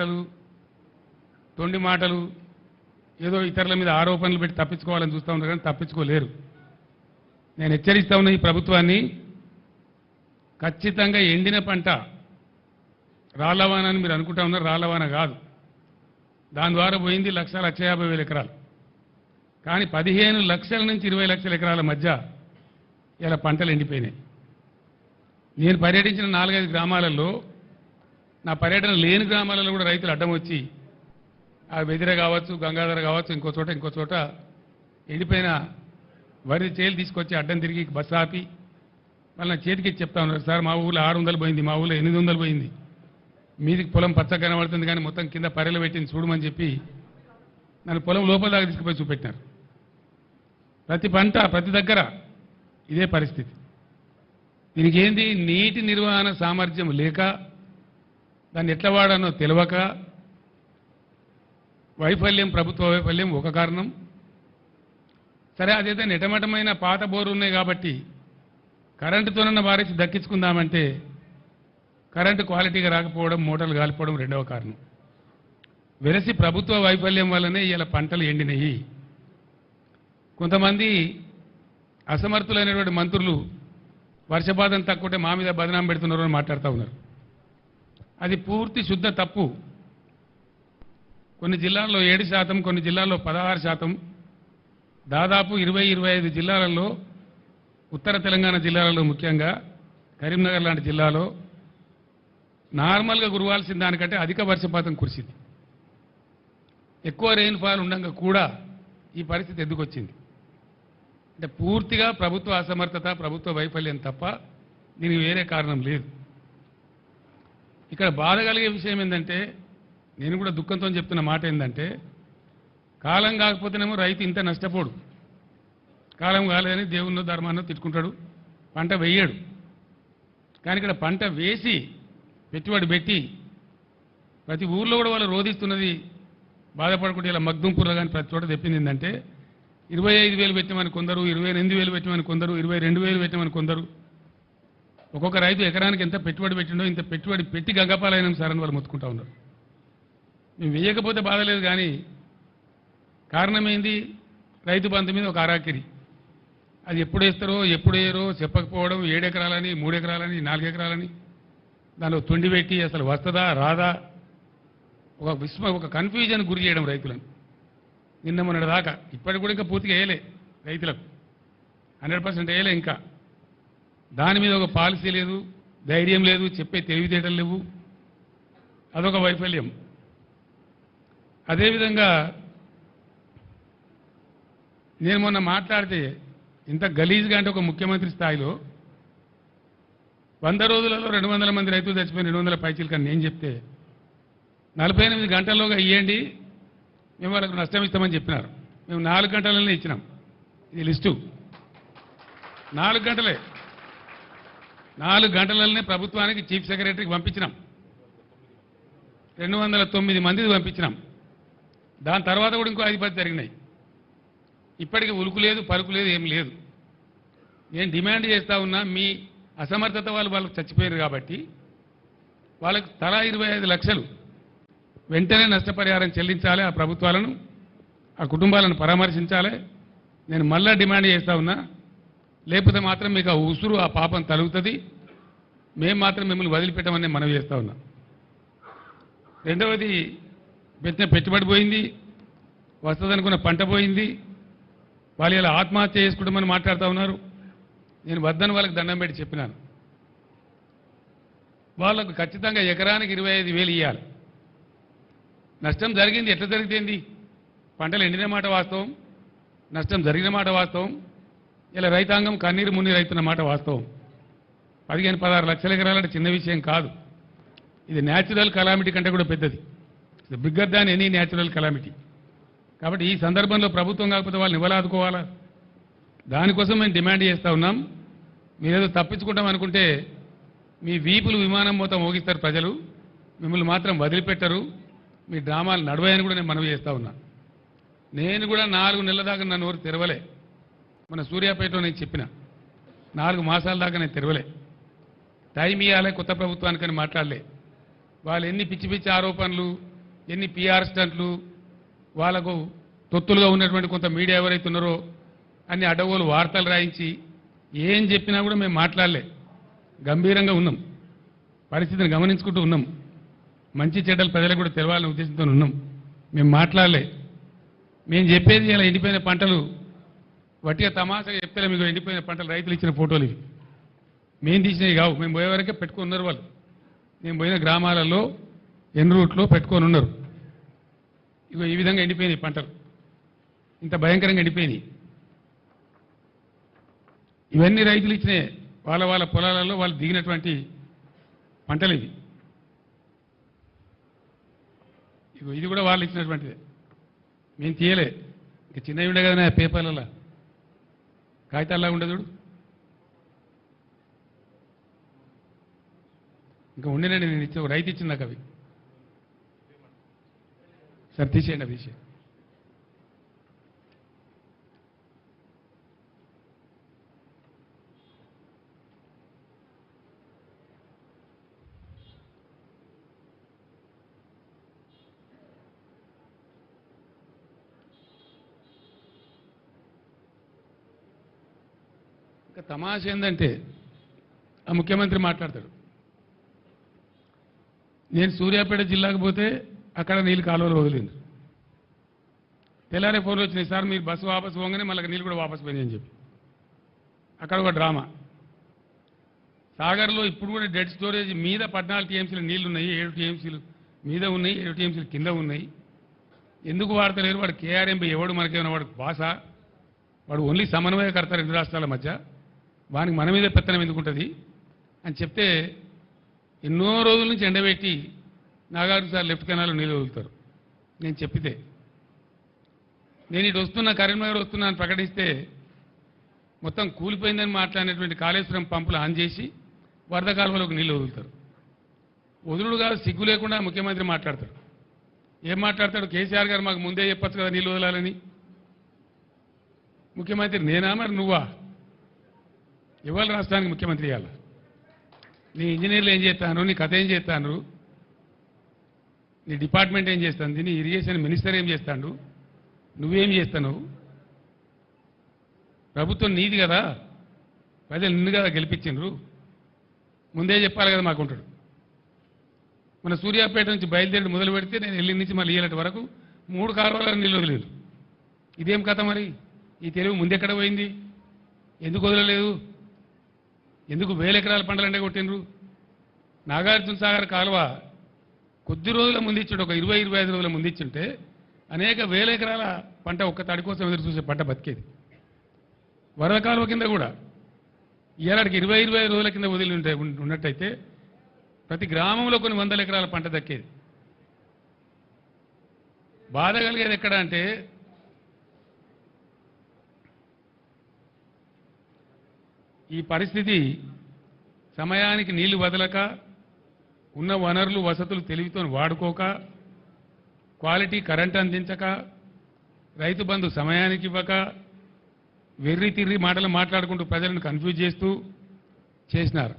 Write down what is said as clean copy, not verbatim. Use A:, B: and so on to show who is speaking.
A: మాటలు తొండి మాటలు ఏదో ఇతరుల మీద ఆరోపణలు పెట్టి తప్పించుకోవాలని చూస్తూ ఉన్నారు కానీ తప్పించుకోలేరు. నేను హెచ్చరిస్తా ఉన్న ఈ ప్రభుత్వాన్ని ఖచ్చితంగా ఎండిన పంట రాళ్లవాన అని మీరు అనుకుంటా ఉన్నారు. రాళ్లవాన కాదు. దాని ద్వారా పోయింది 1,50,000 ఎకరాలు. కానీ 15 లక్షల నుంచి 20 లక్షల ఎకరాల మధ్య ఇలా పంటలు ఎండిపోయినాయి. నేను పర్యటించిన 4-5 గ్రామాలలో, నా పర్యటన లేని గ్రామాలలో కూడా రైతులు అడ్డం వచ్చి ఆ బెదిర కావచ్చు, గంగాధర కావచ్చు, ఇంకో చోట ఎండిపోయిన వరి చేలు తీసుకొచ్చి అడ్డం తిరిగి బస్సు ఆపి వాళ్ళ చేతికి చెప్తా ఉన్నారు, సార్ మా ఊళ్ళో 600 పోయింది, మా ఊళ్ళో 800 పోయింది, మీదికి పొలం పచ్చగా కనబడుతుంది కానీ మొత్తం కింద పర్రెలు పెట్టింది చూడమని చెప్పి నన్ను పొలం లోపల దాకా తీసుకుపోయి చూపెట్టినారు. ప్రతి పంట ప్రతి దగ్గర ఇదే పరిస్థితి. దీనికి ఏంది, నీటి నిర్వహణ సామర్థ్యం లేక, దాన్ని ఎట్లా వాడానో తెలియక, వైఫల్యం, ప్రభుత్వ వైఫల్యం ఒక కారణం. సరే అదైతే నెటమటమైన పాత బోరు ఉన్నాయి కాబట్టి కరెంటుతోనన్న వారేసి దక్కించుకుందామంటే కరెంటు క్వాలిటీగా రాకపోవడం, మోటార్లు కాలిపోవడం రెండవ కారణం. వెరసి ప్రభుత్వ వైఫల్యం వల్లనే ఇలా పంటలు ఎండినాయి. కొంతమంది అసమర్థులైనటువంటి మంత్రులు వర్షపాతం తక్కువటే మా మీద బదనాం పెడుతున్నారు అని మాట్లాడుతూ ఉన్నారు. అది పూర్తి శుద్ధ తప్పు. కొన్ని జిల్లాల్లో 7%, కొన్ని జిల్లాల్లో 16%, దాదాపు 20-25 జిల్లాలలో, ఉత్తర తెలంగాణ జిల్లాలలో, ముఖ్యంగా కరీంనగర్ లాంటి జిల్లాలో నార్మల్గా కురవాల్సిన దానికంటే అధిక వర్షపాతం కురిసింది. ఎక్కువ రెయిన్ఫాల్ ఉండగా కూడా ఈ పరిస్థితి ఎందుకు వచ్చింది అంటే పూర్తిగా ప్రభుత్వ అసమర్థత, ప్రభుత్వ వైఫల్యం తప్ప దీనికి వేరే కారణం లేదు. ఇక్కడ బాధ కలిగే విషయం ఏంటంటే, నేను కూడా దుఃఖంతో చెప్తున్న మాట ఏంటంటే, కాలం కాకపోతేనేమో రైతు ఇంత నష్టపోడు, కాలం కాలేదని దేవున్నో ధర్మాన్నో తిట్టుకుంటాడు, పంట వేయడు. కానీ ఇక్కడ పంట వేసి పెట్టుబడి పెట్టి ప్రతి ఊర్లో కూడా వాళ్ళు రోధిస్తున్నది బాధపడకుండా ఇలా మగ్దుంపూర్లో కానీ ప్రతి చోట తెప్పింది ఏంటంటే 25,000 పెట్టమని కొందరు, 28,000 పెట్టమని కొందరు, 22,000 పెట్టమని కొందరు. ఒక్కొక్క రైతు ఎకరానికి ఎంత పెట్టుబడి పెట్టిండో ఇంత పెట్టుబడి పెట్టి గంగపాలైనాం సార్ అని వాళ్ళు మొత్తుకుంటా ఉన్నారు. మేము వేయకపోతే బాధలేదు కానీ కారణం ఏంది, రైతు బంధు మీద ఒక అరాకిరి. అది ఎప్పుడు వేస్తారో ఎప్పుడు వేయరో చెప్పకపోవడం, 7 ఎకరాలని 3 ఎకరాలని 4 ఎకరాలని దానిలో తొండి పెట్టి అసలు వస్తుందా రాదా ఒక కన్ఫ్యూజన్ గురి చేయడం రైతులను. నిన్న మొన్నటి దాకా ఇప్పటికి కూడా ఇంకా పూర్తిగా వేయలే రైతులకు, 100% వేయలే. ఇంకా దాని మీద ఒక పాలసీ లేదు, ధైర్యం లేదు, చెప్పే తెలివితేటలు లేవు. అదొక వైఫల్యం. అదేవిధంగా నేను మొన్న మాట్లాడితే ఇంత గలీజ్గా అంటే ఒక ముఖ్యమంత్రి స్థాయిలో 100 రోజులలో 200 మంది రైతులు చచ్చిపోయిన 200 పైచీలు కానీ నేను చెప్తే 48 గంటల్లోగా ఇవ్వండి మేము వాళ్ళకు నష్టం ఇస్తామని చెప్పినారు. మేము 4 గంటలనే ఇచ్చినాం. ఇది లిస్టు 4 గంటలే. 4 గంటలనే ప్రభుత్వానికి చీఫ్ సెక్రటరీకి పంపించినాం. 209 మందికి పంపించినాం. దాని తర్వాత కూడా ఇంకో 5-10 జరిగినాయి. ఇప్పటికీ ఉలుకు లేదు, పలుకు లేదు, ఏం లేదు. నేను డిమాండ్ చేస్తా ఉన్నా, మీ అసమర్థత వాళ్ళకు చచ్చిపోయారు కాబట్టి వాళ్ళకు తలా 25 లక్షలు వెంటనే నష్టపరిహారం చెల్లించాలి. ఆ ప్రభుత్వాలను, ఆ కుటుంబాలను పరామర్శించాలి. నేను మళ్ళా డిమాండ్ చేస్తా ఉన్నా. లేకపోతే మాత్రం మీకు ఆ ఉసురు, ఆ పాపం తలుగుతుంది. మేము మాత్రం మిమ్మల్ని వదిలిపెట్టమని మనవి చేస్తా ఉన్నా. రెండవది, పెట్టిన పెట్టుబడి పోయింది, వస్తుందనుకున్న పంట పోయింది. వాళ్ళు ఇలా ఆత్మహత్య చేసుకుంటామని మాట్లాడుతూ ఉన్నారు. నేను వద్దని వాళ్ళకి దండం పెట్టి చెప్పినాను. వాళ్ళకు ఖచ్చితంగా ఎకరానికి 25,000 ఇవ్వాలి. నష్టం జరిగింది, ఎట్లా జరిగింది? పంటలు ఎండిన మాట వాస్తవం, నష్టం జరిగిన మాట వాస్తవం. ఇలా రైతాంగం కన్నీరు మున్నీరు అవుతున్న మాట వాస్తవం. 15-16 లక్షల ఎకరాలంటే చిన్న విషయం కాదు. ఇది న్యాచురల్ కలామిటీ కంటే కూడా పెద్దది. Bigger than any natural calamity. కాబట్టి ఈ సందర్భంలో ప్రభుత్వం కాకపోతే వాళ్ళని ఇవ్వలాదుకోవాలా? దానికోసం మేము డిమాండ్ చేస్తూ ఉన్నాం. మీరేదో తప్పించుకుంటాం అనుకుంటే మీ వీపులు విమానం మొత్తం మోగిస్తారు ప్రజలు, మిమ్మల్ని మాత్రం వదిలిపెట్టరు. మీ డ్రామాలు నడవాయని కూడా నేను మనవి చేస్తూ ఉన్నా. నేను కూడా 4 నెలల దాకా నా నోరు తెరవలే. మన సూర్యాపేటలో నేను చెప్పిన 4 మాసాల దాకా నేను తెరవలే. టైం ఇవ్వాలి కొత్త ప్రభుత్వానికని మాట్లాడలే. వాళ్ళు ఎన్ని పిచ్చి పిచ్చి ఆరోపణలు, ఎన్ని పిఆర్ స్టంట్లు, వాళ్ళకు తొత్తులుగా ఉన్నటువంటి కొంత మీడియా ఎవరైతే ఉన్నారో అన్ని అడ్డగోలు వార్తలు రాయించి ఏం చెప్పినా కూడా మేము మాట్లాడలే. గంభీరంగా ఉన్నాం, పరిస్థితిని గమనించుకుంటూ ఉన్నాం, మంచి చెడ్డలు ప్రజలకు కూడా తెలవాలనే ఉద్దేశంతో ఉన్నాం. మేము మాట్లాడలే. మేము చెప్పేది ఇలా ఎండిపోయిన పంటలు వట్టిగా తమాషగా చెప్తే మీకు ఎండిపోయిన పంటలు రైతులు ఇచ్చిన ఫోటోలు ఇవి. మేము తీసినవి కావు. మేము పోయే వరకే పెట్టుకొని ఉన్నారు వాళ్ళు. మేము పోయిన గ్రామాలలో ఎన్ రూట్లో పెట్టుకొని ఉన్నారు. ఇగో ఈ విధంగా ఎండిపోయినాయి పంటలు, ఇంత భయంకరంగా ఎండిపోయినాయి. ఇవన్నీ రైతులు ఇచ్చినాయి, వాళ్ళ వాళ్ళ పొలాలలో వాళ్ళు దిగినటువంటి పంటలు ఇవి. ఇగో ఇది కూడా వాళ్ళు ఇచ్చినటువంటిదే, మేము తీయలే. ఇంకా చిన్నవి ఉండే కదా పేపర్లలో, కాగితాల్లా ఉండదు చూడు. ఇంకా ఉండేనండి, నేను ఇచ్చే రైతు ఇచ్చింది నాకు అవి. సరే తీసేయండి, అవి తీసేయండి. ఇంకా తమాష ఏంటంటే ఆ ముఖ్యమంత్రి మాట్లాడతాడు, నేను సూర్యాపేట జిల్లాకు పోతే అక్కడ నీళ్ళు కాలువలు వదిలింది. తెల్లారే ఫోన్లు వచ్చినాయి, సార్ మీరు బస్సు వాపసు పోగానే మళ్ళీ నీళ్ళు కూడా వాపసు పోయినాయి అని చెప్పి. అక్కడ ఒక డ్రామా. సాగర్లో ఇప్పుడు కూడా డెడ్ స్టోరేజ్ మీద 14 టీఎంసీలు నీళ్లు ఉన్నాయి, 7 టీఎంసీలు మీద ఉన్నాయి, 7 టీఎంసీలు కింద ఉన్నాయి. ఎందుకు వాడతలేరు? వాడు కేఆర్ఎంపీ ఎవడు మనకేమైనా వాడు భాష, వాడు ఓన్లీ సమన్వయకర్త రెండు రాష్ట్రాల మధ్య, వానికి మన మీద పెత్తనం ఎందుకుంటుంది అని చెప్తే ఎన్నో రోజుల నుంచి ఎండబెట్టి నాగార్జున సార్ లెఫ్ట్ కెనాల్లో నీళ్ళు వదులుతారు. నేను చెప్పితే నేను ఇటు వస్తున్నా, కరీంనగర్ వస్తున్నా అని ప్రకటిస్తే మొత్తం కూలిపోయిందని మాట్లాడినటువంటి కాళేశ్వరం పంపులు ఆన్ చేసి వరద కాలువలోకి నీళ్ళు వదులుతారు. వదులుడు కాదు, సిగ్గు లేకుండా ముఖ్యమంత్రి మాట్లాడతాడు. ఏం మాట్లాడతాడు? కేసీఆర్ గారు మాకు ముందే చెప్పచ్చు కదా నీళ్ళు వదలాలని. ముఖ్యమంత్రి నేనా మరి నువ్వా? ఇవాళ రాష్ట్రానికి ముఖ్యమంత్రి ఇవ్వాలి. నీ ఇంజనీర్లు ఏం చేస్తాను, నీ కథ ఏం చేస్తాను, నీ డిపార్ట్మెంట్ ఏం చేస్తుంది, నీ ఇరిగేషన్ మినిస్టర్ ఏం చేస్తాడు, నువ్వేం చేస్తావు? ప్రభుత్వం నీది కదా, ప్రజలు నిన్ను కదా గెలిపించిండ్రు, ముందే చెప్పాలి కదా మాకుంటాడు. మన సూర్యాపేట నుంచి బయలుదేరి మొదలు పెడితే నేను ఎల్లి నుంచి మళ్ళీ ఏలటి వరకు 3 కాలువల నీళ్ళు వదిలేదు. ఇదేం కథ మరి? ఈ తెలుగు ముందెక్కడ పోయింది? ఎందుకు వదలలేదు? ఎందుకు 1000 ఎకరాల పంటలంటే కొట్టిండ్రు? నాగార్జున సాగర్ కాలువ కొద్ది రోజుల ముందిచ్చుంటే, ఒక 20-25 రోజుల ముందిచ్చుంటే అనేక 1000 ఎకరాల పంట ఒక్క తడి కోసం ఎదురు చూసే పంట బతికేది. వరద కాలువ కింద కూడా ఏడాదికి 20-25 రోజుల కింద వదిలి ఉన్నట్టయితే ప్రతి గ్రామంలో కొన్ని 100 ఎకరాల పంట దక్కేది. బాధ కలిగేది ఎక్కడ అంటే ఈ పరిస్థితి సమయానికి నీళ్లు వదలక, ఉన్న వనరులు వసతులు తెలివితో వాడుకోక, క్వాలిటీ కరెంట్ అందించక, రైతు బంధు సమయానికి ఇవ్వక, వెర్రి తిర్రి మాటలు మాట్లాడుకుంటూ ప్రజలను కన్ఫ్యూజ్ చేస్తూ చేసినారు.